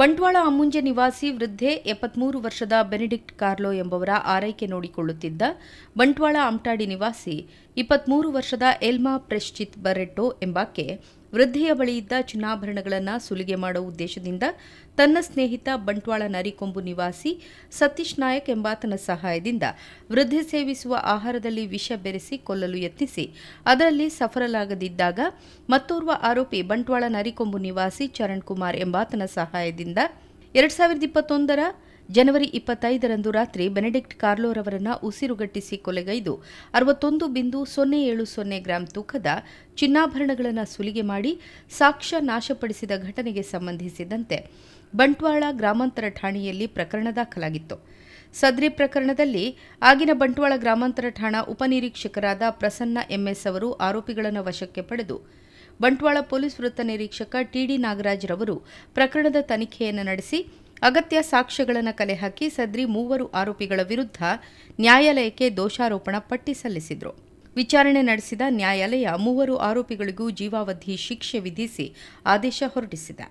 ಬಂಟ್ವಾಳ ಅಮ್ಮುಂಜೆ ನಿವಾಸಿ ವೃದ್ಧೆ 73 ವರ್ಷದ Benedict Carlo ಎಂಬವರ ಆರೈಕೆ ನೋಡಿಕೊಳ್ಳುತ್ತಿದ್ದ ಬಂಟ್ವಾಳ ಅಮಟಾಡಿ ನಿವಾಸಿ 23 ವರ್ಷದ ಎಲ್ಮಾ ಪ್ರೆಶ್ಚಿತ್ ಬರೆಟ್ಟೋ ಎಂಬಾಕೆ ವೃದ್ಧೆಯ ಬಳಿಯಿದ್ದ ಚಿನ್ನಾಭರಣಗಳನ್ನು ಸುಲಿಗೆ ಮಾಡುವ ಉದ್ದೇಶದಿಂದ ತನ್ನ ಸ್ನೇಹಿತ ಬಂಟ್ವಾಳ ನರಿಕೊಂಬು ನಿವಾಸಿ ಸತೀಶ್ ನಾಯಕ್ ಎಂಬಾತನ ಸಹಾಯದಿಂದ ವೃದ್ಧೆ ಸೇವಿಸುವ ಆಹಾರದಲ್ಲಿ ವಿಷ ಬೆರೆಸಿ ಕೊಲ್ಲಲು ಯತ್ನಿಸಿ ಅದರಲ್ಲಿ ಸಫಲರಾಗದಿದ್ದಾಗ ಮತ್ತೋರ್ವ ಆರೋಪಿ ಬಂಟ್ವಾಳ ನರಿಕೊಂಬು ನಿವಾಸಿ ಚರಣ್ ಕುಮಾರ್ ಎಂಬಾತನ ಸಹಾಯದಿಂದ 2021 ಜನವರಿ 25ರಂದು ರಾತ್ರಿ ಬೆನೆಡಿಕ್ಟ್ ಕಾರ್ಲೋರವರನ್ನು ಉಸಿರುಗಟ್ಟಿಸಿ ಕೊಲೆಗೈದು 61.070 ಗ್ರಾಂ ತೂಕದ ಚಿನ್ನಾಭರಣಗಳನ್ನು ಸುಲಿಗೆ ಮಾಡಿ ಸಾಕ್ಷ್ಯ ನಾಶಪಡಿಸಿದ ಘಟನೆಗೆ ಸಂಬಂಧಿಸಿದಂತೆ ಬಂಟ್ವಾಳ ಗ್ರಾಮಾಂತರ ಠಾಣೆಯಲ್ಲಿ ಪ್ರಕರಣ ದಾಖಲಾಗಿತ್ತು. ಸದ್ರಿ ಪ್ರಕರಣದಲ್ಲಿ ಆಗಿನ ಬಂಟ್ವಾಳ ಗ್ರಾಮಾಂತರ ಠಾಣಾ ಉಪನಿರೀಕ್ಷಕರಾದ ಪ್ರಸನ್ನ ಎಂಎಸ್ ಅವರು ಆರೋಪಿಗಳನ್ನು ವಶಕ್ಕೆ ಪಡೆದು ಬಂಟ್ವಾಳ ಪೊಲೀಸ್ ವೃತ್ತ ನಿರೀಕ್ಷಕ ಟಿಡಿ ನಾಗರಾಜ್ರವರು ಪ್ರಕರಣದ ತನಿಖೆಯನ್ನು ನಡೆಸಿ ಅಗತ್ಯ ಸಾಕ್ಷ್ಯಗಳನ್ನು ಕಲೆ ಹಾಕಿ ಸದ್ರಿ 3 ಆರೋಪಿಗಳ ವಿರುದ್ಧ ನ್ಯಾಯಾಲಯಕ್ಕೆ ದೋಷಾರೋಪಣಾ ಪಟ್ಟಿ ಸಲ್ಲಿಸಿದರು. ವಿಚಾರಣೆ ನಡೆಸಿದ ನ್ಯಾಯಾಲಯ 3 ಆರೋಪಿಗಳಿಗೂ ಜೀವಾವಧಿ ಶಿಕ್ಷೆ ವಿಧಿಸಿ ಆದೇಶ ಹೊರಡಿಸಿದೆ.